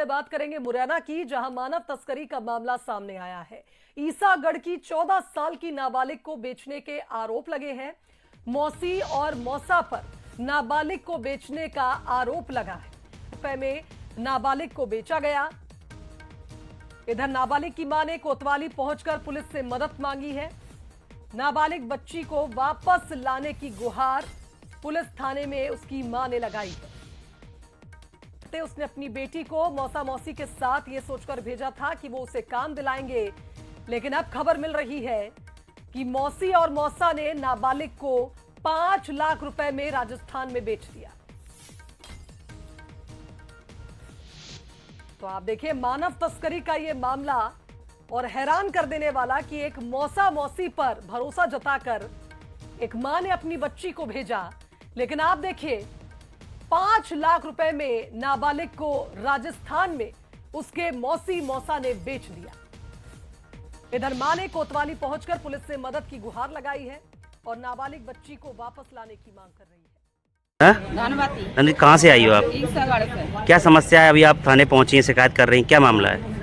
बात करेंगे मुरैना की, जहां मानव तस्करी का मामला सामने आया है। ईसागढ़ की 14 साल की नाबालिग को बेचने के आरोप लगे हैं। मौसी और मौसा पर नाबालिग को बेचने का आरोप लगा है। रुपए में नाबालिग को बेचा गया। इधर नाबालिग की मां ने कोतवाली पहुंचकर पुलिस से मदद मांगी है। नाबालिग बच्ची को वापस लाने की गुहार पुलिस थाने में उसकी मां ने लगाई है। उसने अपनी बेटी को मौसा मौसी के साथ ये सोचकर भेजा था कि वो उसे काम दिलाएंगे, लेकिन अब खबर मिल रही है कि मौसी और मौसा ने नाबालिग को 5 लाख रुपए में राजस्थान में बेच दिया। तो आप देखिए मानव तस्करी का ये मामला, और हैरान कर देने वाला कि एक मौसा मौसी पर भरोसा जताकर एक मां ने अपनी बच्ची को भेजा, लेकिन आप देखिए 5 लाख रुपए में नाबालिग को राजस्थान में उसके मौसी मौसा ने बेच दिया। इधर मां ने कोतवाली पहुंचकर पुलिस से मदद की गुहार लगाई है और नाबालिग बच्ची को वापस लाने की मांग कर रही है। धनवती कहाँ से आई हो आप? ईसागढ़ से। क्या समस्या है? अभी आप थाने पहुंची हैं, शिकायत कर रही हैं, क्या मामला है?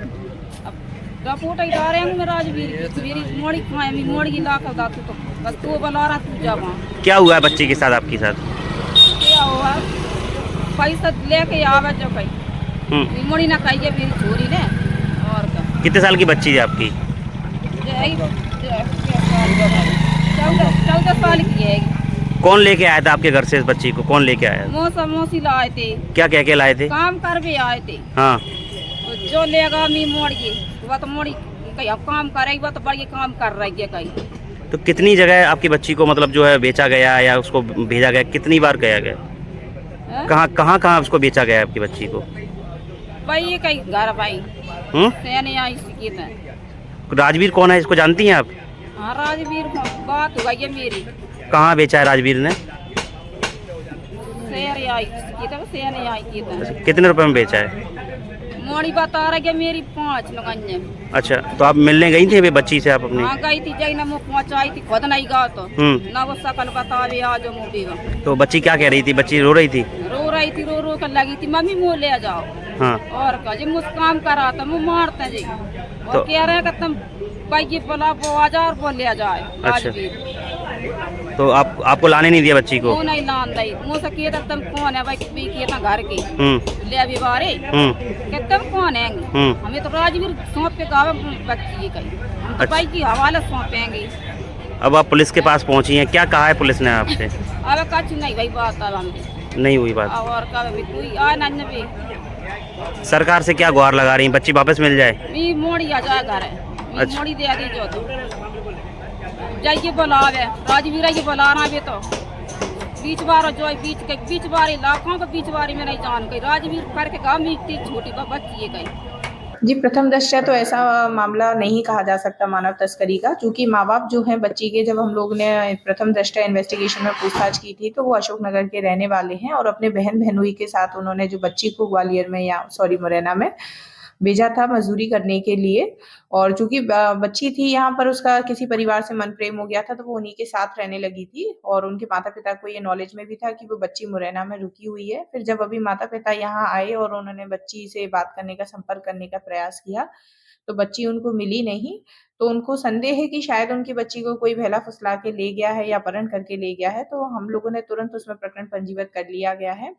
रिपोर्ट इधर है मैं राजवीर की मेरी मोड़ी खाए मी मोड़ी की लाख दा तू तो बस तू बला रहा तू जा वहां। क्या हुआ है बच्ची के साथ, आपके साथ? क्या हुआ? पैसा लेके आवे जो कहीं मोड़ी ना खाई मेरी छोरी ने। और क्या? कितने साल की बच्ची है आपकी? 14 साल की है। कौन लेके आया था आपके घर से इस बच्ची को? कौन लेके आया? मौसा मौसी लाए थे। क्या कह के लाए थे? काम कर भी आए थे। हाँ, तो जो लेगा मी मोड़ी वो तो मोड़ी कहीं अब काम करेगी, वो तो बड़ी काम कर रही है कहीं। तो कितनी जगह आपकी बच्ची को मतलब जो है बेचा गया या उसको भेजा गया, कितनी बार गया गया? कहाँ उसको बेचा गया आपकी बच्ची को? भाई ये कहीं घर भाई सेने आई सीखी थे। राजवीर कौन है, इसको जानती हैं आप? हाँ राजवीर बात हुआ ये मेरी। कहाँ बेचा है राजवीर ने? शेर आई सीखी थे, सेने आई की थे। कितने रुपए में बेचा है? मोड़ी बता रहा मेरी 5 लगाने। अच्छा, तो आप मिलने गई थी अभी बच्ची से आप अपनी? हाँ गई थी, जई ना मुँह पहुँचाई थी, खुद नहीं गा तो ना वो सकल बतावे आज मुँह। तो बच्ची क्या कह रही थी? बच्ची रो रही थी? रो रही थी, रो रो कर लगी थी मम्मी मुँह ले जाओ। हाँ। और का जी मुझ काम करा था मुँह मारते जी। और कह रहे कि तुम पैगी बोला वो आ जाओ और वो ले जाए। अच्छा, तो आपको लाने नहीं दिया बच्ची को? वो नहीं लान दी। मुझसे किया तुम कौन है भाई किया घर के ले अभी बारे कि तुम कौन है? हमें तो राजवीर सौंप के गाँव बच्ची कहीं हम तो भाई की हवाले सौंपेंगे। अब आप पुलिस के पास पहुंची हैं, क्या कहा है पुलिस ने आपसे? अब कछ नहीं भाई बात नहीं हुई बात। और कोई आ नहीं। सरकार से क्या गुहार लगा रही हैं, बच्ची वापस मिल जाए? मी मोड़ी आ जाए घर है। अच्छा। मोड़ी दे दी जो तो जाइए बुलावे राजवीर ये बुलाना भी तो बीच बार जो बीच बारी लाखों के बीच बारी में नहीं जान गई राजवीर करके गाँव में इतनी छोटी बच्ची गई। जी, प्रथम दृष्टया तो ऐसा मामला नहीं कहा जा सकता मानव तस्करी का, क्योंकि माँ बाप जो हैं बच्ची के, जब हम लोग ने प्रथम दृष्टया इन्वेस्टिगेशन में पूछताछ की थी तो वो अशोकनगर के रहने वाले हैं और अपने बहन बहनोई के साथ उन्होंने जो बच्ची को ग्वालियर में मुरैना में भेजा था मजदूरी करने के लिए। और चूंकि बच्ची थी यहाँ पर, उसका किसी परिवार से मन प्रेम हो गया था तो वो उन्हीं के साथ रहने लगी थी और उनके माता पिता को ये नॉलेज में भी था कि वो बच्ची मुरैना में रुकी हुई है। फिर जब अभी माता पिता यहाँ आए और उन्होंने बच्ची से बात करने का, संपर्क करने का प्रयास किया तो बच्ची उनको मिली नहीं। तो उनको संदेह है कि शायद उनकी बच्ची को कोई बहला फुसला के ले गया है या अपहरण करके ले गया है। तो हम लोगों ने तुरंत उसमें प्रकरण पंजीबद्ध कर लिया गया है।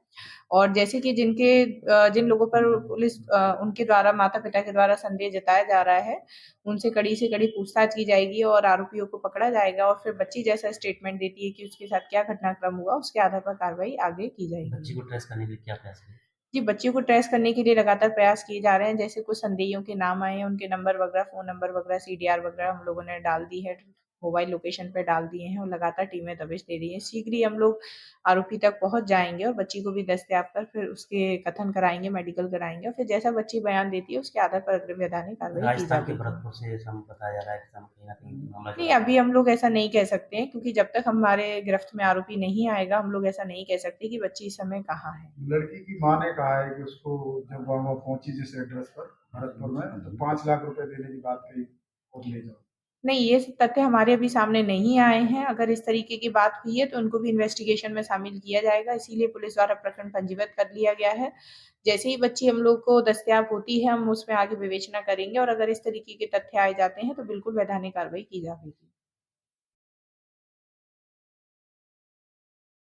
और जैसे कि जिन लोगों पर पुलिस उनके द्वारा, माता पिता के द्वारा संदेह जताया जा रहा है, उनसे कड़ी से कड़ी पूछताछ की जाएगी और आरोपियों को पकड़ा जाएगा। और फिर बच्ची जैसा स्टेटमेंट देती है कि उसके साथ क्या घटनाक्रम हुआ, उसके आधार पर कार्रवाई आगे की जाएगी। बच्ची को ट्रेस करने के लिए क्या प्रयास है? जी, बच्चियों को ट्रेस करने के लिए लगातार प्रयास किए जा रहे हैं। जैसे कुछ संदेहियों के नाम आए हैं, उनके नंबर वगैरह, फोन नंबर वगैरह, सीडीआर वगैरह हम लोगों ने डाल दी है, मोबाइल लोकेशन पे डाल दिए हैं और लगातार टीमें दबिश दे रही हैं। शीघ्र ही हम लोग आरोपी तक पहुंच जाएंगे और बच्ची को भी दस्तयाब कर फिर उसके कथन कराएंगे, मेडिकल कराएंगे और फिर जैसा बच्ची बयान देती है उसके आधार पर अग्रिम वैधानिक कार्रवाई की जाएगी। भरतपुर से बताया जा रहा है कि कहीं ना कहीं मामला नहीं, अभी हम लोग ऐसा नहीं कह सकते हैं, क्योंकि जब तक हमारे गिरफ्त में आरोपी नहीं आएगा हम लोग ऐसा नहीं कह सकते कि बच्ची इस समय कहाँ है। लड़की की मां ने कहा है कि उसको जब वह पहुंची जिस एड्रेस पर भरतपुर में, तो 5 लाख रुपए देने की बात कही और ले जाओ। नहीं, ये तथ्य हमारे अभी सामने नहीं आए हैं। अगर इस तरीके की बात हुई है तो उनको भी इन्वेस्टिगेशन में शामिल किया जाएगा, इसीलिए पुलिस द्वारा प्रकरण पंजीबद्ध कर लिया गया है। जैसे ही बच्ची हम लोग को दस्तयाब होती है, हम उसमें आगे विवेचना करेंगे और अगर इस तरीके के तथ्य आए जाते हैं तो बिल्कुल वैधानिक कार्रवाई की जाएगी।